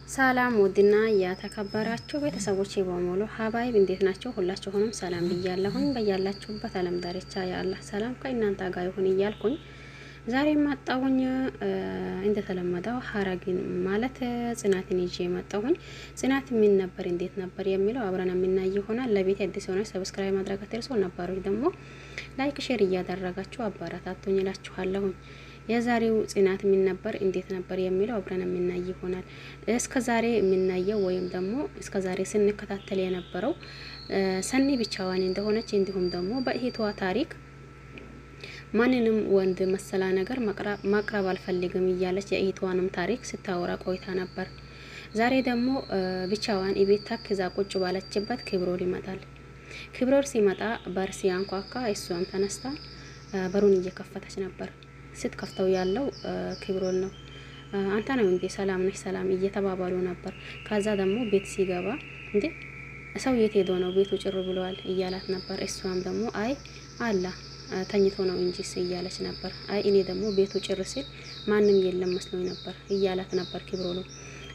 ሰላም ውድና የተከበራችሁ ቤተሰቦቼ በሙሉ ሀባይብ እንዴት ናቸው? ሁላችሁንም ሰላም ብያለሁኝ። በያላችሁበት ዓለም ዳርቻ የአላህ ሰላም ከእናንተ ጋር ይሁን እያልኩኝ ዛሬ መጣሁኝ። እንደተለመደው ሀረግን ማለት ጽናትን ይዤ መጣሁኝ። ጽናት ምን ነበር እንዴት ነበር የሚለው አብረን የምናይ ይሆናል። ለቤት አዲስ ሆነ ሰብስክራይብ ማድረግ አትርሱ። ነባሮች ደግሞ ላይክ ሼር እያደረጋችሁ አባራታቱኝ እላችኋለሁኝ። የዛሬው ጽናት ምን ነበር እንዴት ነበር የሚለው አብረን የምናይ ይሆናል። እስከዛሬ የምናየው ወይም ደግሞ እስከዛሬ ስንከታተል የነበረው ሰኒ ብቻዋን እንደሆነች እንዲሁም ደግሞ በእህቷ ታሪክ ማንንም ወንድ መሰላ ነገር ማቅረብ አልፈልግም እያለች የእህቷንም ታሪክ ስታወራ ቆይታ ነበር። ዛሬ ደግሞ ብቻዋን ኢቤት ታክዛ ቁጭ ባለችበት ክብሮል ይመጣል። ክብሮል ሲመጣ በር ሲያንኳካ እሷም ተነስታ በሩን እየከፈተች ነበር። ስትከፍተው ያለው ክብሮል ነው። አንተ ነው እንዴ? ሰላም ነሽ? ሰላም እየተባባሉ ነበር። ከዛ ደግሞ ቤት ሲገባ እንዴ ሰው የት ሄዶ ነው? ቤቱ ጭር ብለዋል እያላት ነበር። እሷም ደግሞ አይ አላ ተኝቶ ነው እንጂ እያለች ነበር። አይ እኔ ደግሞ ቤቱ ጭር ሲል ማንም የለም መስሎኝ ነበር እያላት ነበር ክብሮል።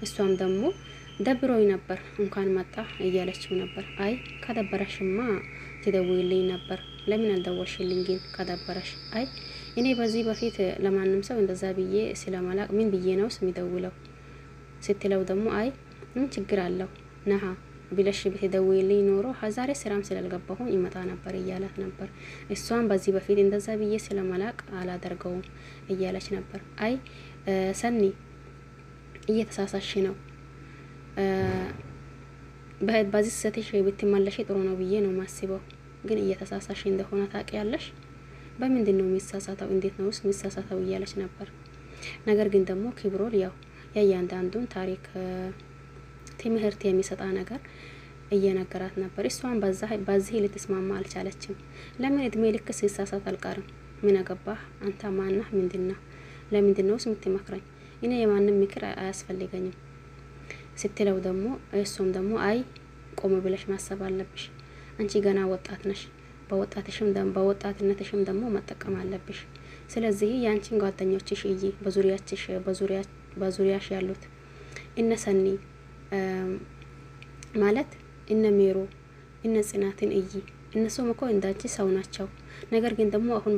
እሷም ደግሞ ደብሮኝ ነበር እንኳን መጣ እያለችው ነበር። አይ ከደበረሽማ ትደውይልኝ ነበር ለምን አልደወልሽልኝ ግን ከደበረሽ? አይ እኔ በዚህ በፊት ለማንም ሰው እንደዛ ብዬ ስለማላቅ ምን ብዬ ነው የሚደውለው ስትለው ደግሞ አይ ምን ችግር አለው ነሃ ብለሽ ብትደውይልኝ ኖሮ ዛሬ ስራም ስላልገባሁኝ ይመጣ ነበር እያላት ነበር። እሷም በዚህ በፊት እንደዛ ብዬ ስለማላቅ አላደርገውም እያለች ነበር። አይ ሰኒ እየተሳሳሽ ነው፣ በዚህ ሰተሽ ብትመለሽ ጥሩ ነው ብዬ ነው ማስበው፣ ግን እየተሳሳሽ እንደሆነ ታውቂያለሽ። በምንድን ነው የሚሳሳተው? እንዴት ነው የሚሳሳተው? እያለች ነበር። ነገር ግን ደግሞ ክብሮል ያው የእያንዳንዱን ታሪክ ትምህርት የሚሰጣ ነገር እየነገራት ነበር። እሷን በዚህ ልትስማማ አልቻለችም። ለምን እድሜ ልክ ሲሳሳት አልቀርም? ምን አገባህ አንተ ማናህ? ምንድነው? ለምንድን ነው የምትመክረኝ? እኔ የማንም ምክር አያስፈልገኝም ስትለው ደግሞ እሱም ደግሞ አይ ቆም ብለሽ ማሰብ አለብሽ፣ አንቺ ገና ወጣት ነሽ፣ በወጣትነትሽም ደግሞ መጠቀም አለብሽ። ስለዚህ ያንቺን ጓደኞችሽ እይ፣ በዙሪያሽ ያሉት እነ ሰኒ ማለት እነ ሜሮ እነ ጽናትን እይ። እነሱም እኮ እንዳንቺ ሰው ናቸው። ነገር ግን ደግሞ አሁን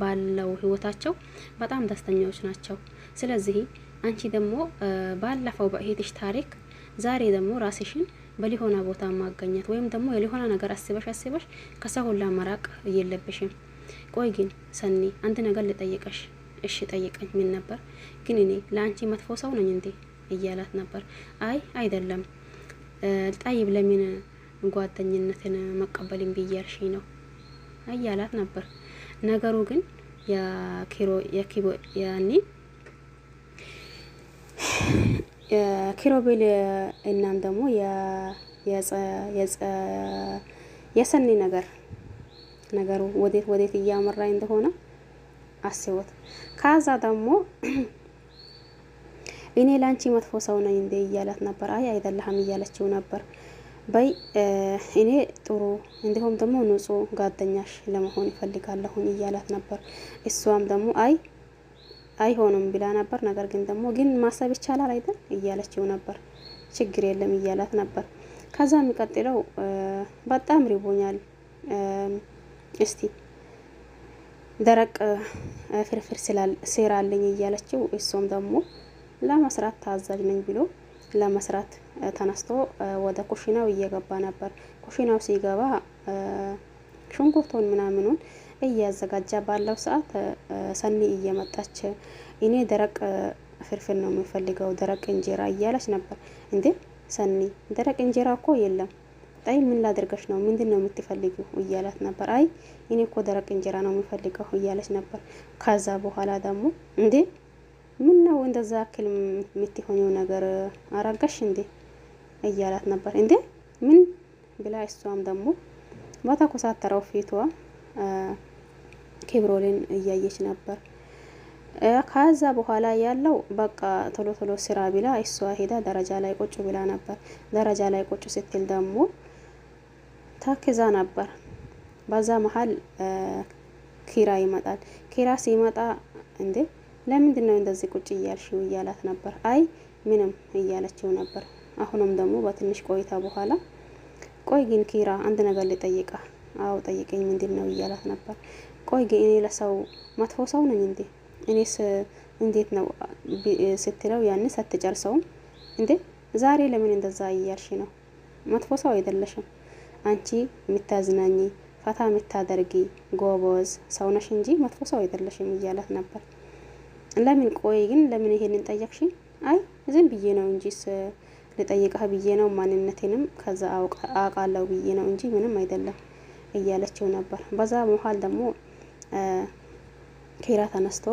ባለው ህይወታቸው በጣም ደስተኛዎች ናቸው። ስለዚህ አንቺ ደግሞ ባለፈው በእህትሽ ታሪክ ዛሬ ደግሞ ራስሽን በሊሆና ቦታ ማገኘት ወይም ደግሞ የሊሆና ነገር አስበሽ ከሰው ሁላ መራቅ የለብሽም። ቆይ ግን ሰኒ አንድ ነገር ልጠይቀሽ። እሺ ጠይቀኝ። ምን ነበር? ግን እኔ ለአንቺ መጥፎ ሰው ነኝ እንዴ እያላት ነበር። አይ አይደለም ጠይብ፣ ለምን ጓደኝነትን መቀበልን ብያርሽኝ ነው እያላት ነበር። ነገሩ ግን የኪሮቤል እናም ደግሞ የሰኒ ነገሩ ወዴት እያመራ እንደሆነ አስቦት። ከዛ ደግሞ እኔ ላንቺ መጥፎ ሰው ነኝ እንዴ እያላት ነበር። አይ አይደለህም እያለችው ነበር። በይ እኔ ጥሩ እንዲሁም ደግሞ ንጹህ ጓደኛሽ ለመሆን ይፈልጋለሁ እያላት ነበር። እሷም ደግሞ አይሆንም ብላ ነበር። ነገር ግን ደግሞ ግን ማሰብ ይቻላል አይደል እያለችው ነበር። ችግር የለም እያላት ነበር። ከዛ የሚቀጥለው በጣም ሪቦኛል፣ እስቲ ደረቅ ፍርፍር ስራልኝ እያለችው እሱም ደግሞ ለመስራት ታዛዥ ነኝ ብሎ ለመስራት ተነስቶ ወደ ኩሽናው እየገባ ነበር። ኩሽናው ሲገባ ሽንኩርቱን ምናምኑን እያዘጋጀ ባለው ሰዓት ሰኒ እየመጣች እኔ ደረቅ ፍርፍር ነው የምፈልገው ደረቅ እንጀራ እያለች ነበር። እንዴ ሰኒ ደረቅ እንጀራ እኮ የለም፣ ጣይ ምን ላድርገሽ ነው? ምንድነው የምትፈልጊው? እያላት ነበር። አይ እኔ እኮ ደረቅ እንጀራ ነው የምፈልገው እያለች ነበር። ከዛ በኋላ ደግሞ እንዴ ምን ነው እንደዛ አክል የምትሆነው ነገር አረጋሽ እንዴ እያላት ነበር። እንዴ ምን ብላ እሷም ደግሞ በተኮሳተረው ፊቷ ክብሮልን እያየች ነበር። ከዛ በኋላ ያለው በቃ ቶሎ ስራ ቢላ እሷ ሄዳ ደረጃ ላይ ቁጭ ብላ ነበር። ደረጃ ላይ ቁጭ ስትል ደግሞ ታክዛ ነበር። በዛ መሀል ኪራ ይመጣል። ኪራ ሲመጣ እንዴ ለምንድን ነው እንደዚህ ቁጭ እያልሽው እያላት ነበር። አይ ምንም እያለችው ነበር። አሁንም ደግሞ በትንሽ ቆይታ በኋላ ቆይ ግን ኪራ አንድ ነገር ልጠይቃ። አው ጠይቀኝ ምንድን ነው እያላት ነበር። ቆይ ግን እኔ ለሰው መጥፎ ሰው ነኝ እንዴ? እኔስ እንዴት ነው ስትለው ያን ሳትጨርሰውም እንዴ ዛሬ ለምን እንደዛ እያልሽ ነው? መጥፎ ሰው አይደለሽም አንቺ የምታዝናኝ ፈታ የምታደርጊ ጎበዝ ሰው ነሽ እንጂ መጥፎ ሰው አይደለሽም እያላት ነበር። ለምን ቆይ ግን ለምን ይሄንን ጠየቅሽ? አይ ዝም ብዬ ነው እንጂስ ልጠይቅህ ብዬ ነው ማንነቴንም ከዛ አውቃለሁ ብዬ ነው እንጂ ምንም አይደለም እያለችው ነበር። በዛ መሀል ደግሞ ኪራ ተነስቶ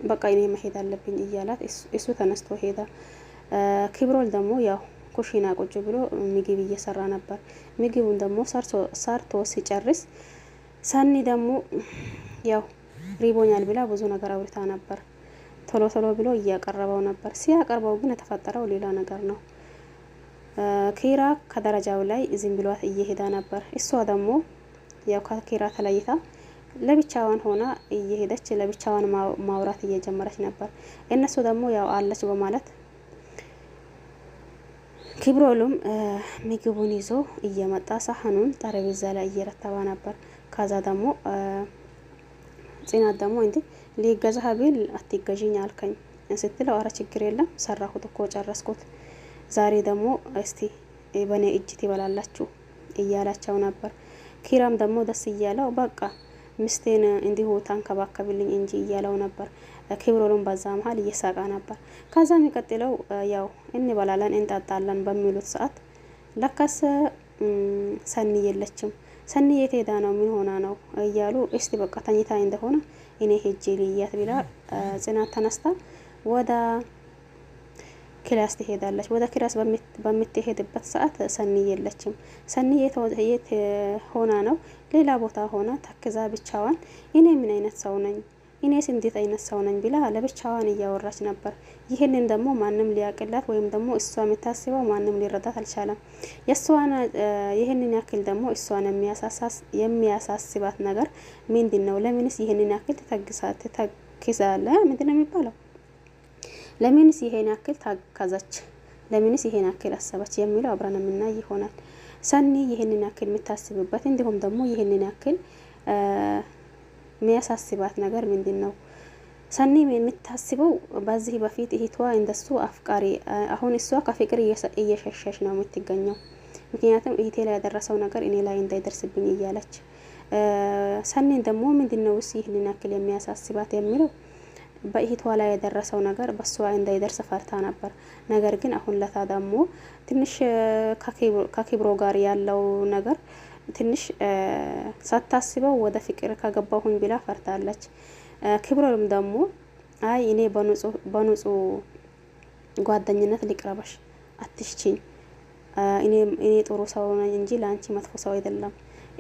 በቃ እኔ መሄድ አለብኝ እያላት እሱ ተነስቶ ሄዳ ክብሮል ደግሞ ያው ኩሽና ቁጭ ብሎ ምግብ እየሰራ ነበር። ምግቡን ደግሞ ሰርቶ ሲጨርስ ሰኒ ደግሞ ያው ሪቦኛል ብላ ብዙ ነገር አውርታ ነበር። ቶሎ ቶሎ ብሎ እያቀረበው ነበር። ሲያቀርበው ግን የተፈጠረው ሌላ ነገር ነው። ኪራ ከደረጃው ላይ ዝም ብሏት እየሄዳ ነበር። እሷ ደግሞ ያው ከኪራ ተለይታ ለብቻዋን ሆና እየሄደች ለብቻዋን ማውራት እየጀመረች ነበር። እነሱ ደግሞ ያው አለች በማለት ክብሮልም ምግቡን ይዞ እየመጣ ሳህኑን ጠረጴዛ ላይ እየረተባ ነበር። ከዛ ደግሞ ጽናት ደግሞ እንዴ ሊገዛ ቢል አትገዢኝ አልከኝ ስትለው አረ ችግር የለም ሰራሁት እኮ ጨረስኩት፣ ዛሬ ደግሞ እስቲ በኔ እጅ ትበላላችሁ እያላቸው ነበር። ኪራም ደግሞ ደስ እያለው በቃ ሚስቴን እንዲሁ ታንከባከብልኝ እንጂ እያለው ነበር። ክብሮልም በዛ መሀል እየሳቃ ነበር። ከዛ የሚቀጥለው ያው እንበላለን እንጣጣለን በሚሉት ሰዓት ለካስ ሰኒ የለችም። ሰኒ የት ሄዳ ነው ምን ሆና ነው እያሉ እስቲ በቃ ተኝታ እንደሆነ እኔ ሄጄ ልያት ብላ ጽናት ተነስታ ወደ ክላስ ትሄዳለች። ወደ ክላስ በምትሄድበት ሰዓት ሰኒ የለችም። ሰኒ የት ሆና ነው? ሌላ ቦታ ሆና ተክዛ ብቻዋን እኔ ምን አይነት ሰው ነኝ? እኔስ እንዴት አይነት ሰው ነኝ ብላ ለብቻዋን እያወራች ነበር። ይህንን ደግሞ ማንም ሊያቅላት ወይም ደግሞ እሷ የምታስበው ማንም ሊረዳት አልቻለም። የእሷን ይህንን ያክል ደግሞ እሷን የሚያሳስባት ነገር ምንድን ነው? ለምንስ ይህንን ያክል ትተክዛለ? ምንድን ነው የሚባለው? ለምንስ ይሄን ያክል ታካዛች? ለምንስ ይሄን ያክል አሰበች? የሚለው አብረን የምናይ ይሆናል። ሰኒ ይሄንን ያክል የምታስብበት እንዲሁም ደግሞ ይሄንን ያክል የሚያሳስባት ነገር ምንድነው? ሰኒ የምታስበው በዚህ በፊት እህቷ እንደሱ አፍቃሪ፣ አሁን እሷ ከፍቅር እየሸሸች ነው የምትገኘው። ምክንያቱም እህቴ ላይ ያደረሰው ነገር እኔ ላይ እንዳይደርስብኝ እያለች ሰኒን ደግሞ ምንድነውስ ይሄንን ያክል የሚያሳስባት የሚለው በእህቷ ላይ የደረሰው ነገር በሷ እንዳይደርስ ፈርታ ነበር። ነገር ግን አሁን ለታ ደግሞ ትንሽ ከክብሮ ጋር ያለው ነገር ትንሽ ሳታስበው ወደ ፍቅር ከገባሁኝ ብላ ፈርታለች። ክብሮም ደግሞ አይ እኔ በንጹህ ጓደኝነት ሊቅረበሽ አትሽቺኝ፣ እኔ ጥሩ ሰው ነኝ እንጂ ለአንቺ መጥፎ ሰው አይደለም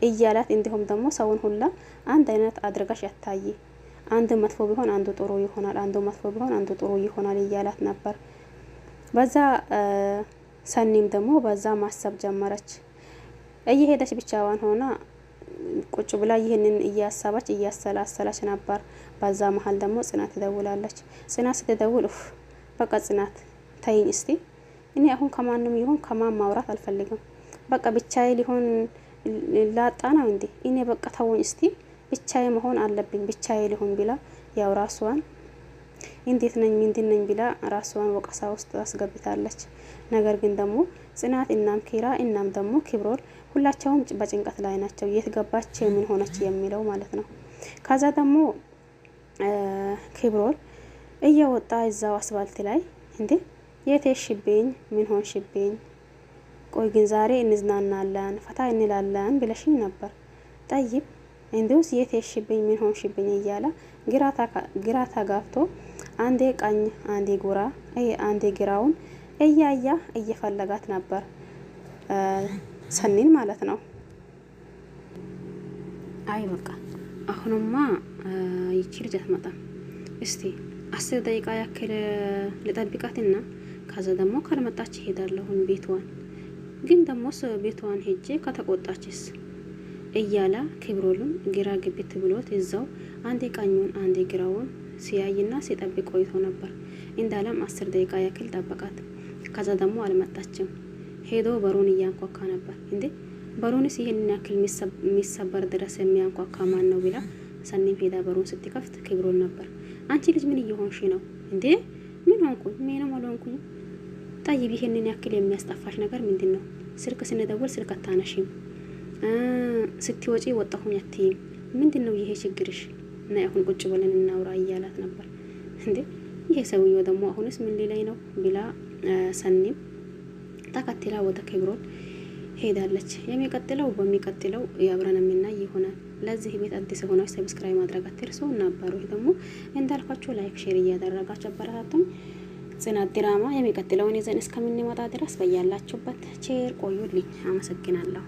እያላት እንዲሁም ደግሞ ሰውን ሁላ አንድ አይነት አድርጋሽ ያታይ፣ አንዱ መጥፎ ቢሆን አንዱ ጥሩ ይሆናል፣ አንዱ መጥፎ ቢሆን አንዱ ጥሩ ይሆናል እያላት ነበር። በዛ ሰኒም ደግሞ በዛ ማሰብ ጀመረች። እየሄደች ብቻዋን ሆና ቁጭ ብላ ይህንን እያሰበች እያሰላሰለች ነበር። በዛ መሀል ደግሞ ጽናት ትደውላለች። ጽናት ስትደውል በቃ ጽናት ተይኝ እስቲ፣ እኔ አሁን ከማንም ይሁን ከማን ማውራት አልፈልግም፣ በቃ ብቻዬ ሊሆን ላጣ ነው እንዴ? እኔ በቃ ተውኝ እስቲ፣ ብቻዬ መሆን አለብኝ፣ ብቻዬ ሊሆን ብላ ያው ራሷን እንዴት ነኝ ምንድን ነኝ ብላ ራሷን ወቀሳ ውስጥ አስገብታለች። ነገር ግን ደግሞ ጽናት እናም ኪራ እናም ደግሞ ክብሮል ሁላቸውም በጭንቀት ላይ ናቸው። የት ገባች ምን ሆነች የሚለው ማለት ነው። ከዛ ደግሞ ክብሮል እየወጣ እዛው አስፋልት ላይ እንዴ የት ሄድሽብኝ? ምን ሆንሽብኝ? ቆይ ግን ዛሬ እንዝናናለን ፈታ እንላለን ብለሽኝ ነበር። ጠይብ እንዴውስ የት ሄድሽብኝ? ምን ሆንሽብኝ? እያለ ግራ ተጋብቶ አንዴ ቀኝ አንዴ ጉራ አንዴ ግራውን እያያ እየፈለጋት ነበር ሰኒን ማለት ነው። አይ በቃ አሁንማ ይቺ ልጅ አትመጣም፣ እስቲ 10 ደቂቃ ያክል ልጠብቃትና ከዛ ደግሞ ካልመጣች ሄዳለሁኝ ቤቷን። ግን ደሞስ ቤቷን ሄጄ ከተቆጣችስ እያላ ክብሮልም ግራ ግብት ብሎት እዛው አንዴ ቀኙን አንዴ ግራውን ሲያይና ሲጠብቅ ቆይቶ ነበር። እንዳለም 10 ደቂቃ ያክል ጠበቃት። ከዛ ደግሞ አልመጣችም። ሄዶ በሩን እያንኳኳ ነበር። እንዴ በሩንስ ይሄን ያክል የሚሰበር ድረስ የሚያንኳኳ ማን ነው ብላ ሰኒም ሄዳ በሩን ስትከፍት ክብሮን ነበር። አንቺ ልጅ ምን እየሆንሽ ነው እንዴ? ምን ሆንኩኝ? ምንም አልሆንኩኝ። ጠይብ ይሄንን ያክል የሚያስጠፋሽ ነገር ምንድነው? ስልክ ስንደውል ስልክ አታነሺም፣ ስትወጪ ወጣሁኝ አትይም። ምንድነው ይሄ ችግርሽ? እና አሁን ቁጭ ብለን እናውራ እያላት ነበር። እንዴ ይሄ ሰውዬው ደግሞ አሁንስ ምን ሊላይ ነው ብላ ሰኒም ተከትላ ወደ ክብሮን ሄዳለች። በሚቀጥለው ያብረን የምናይ ይሆናል። ለዚህ ቤት አዲስ ሆናችሁ ሰብስክራይብ ማድረግ አትርሱ። እና አባሮች ደግሞ እንዳልኳችሁ ላይክ ሼር እያደረጋችሁ አበረታቱኝ። ጽናት ድራማ የሚቀጥለውን ይዘን እስከምንመጣ ድረስ በያላችሁበት ቼር ቆዩልኝ። አመሰግናለሁ።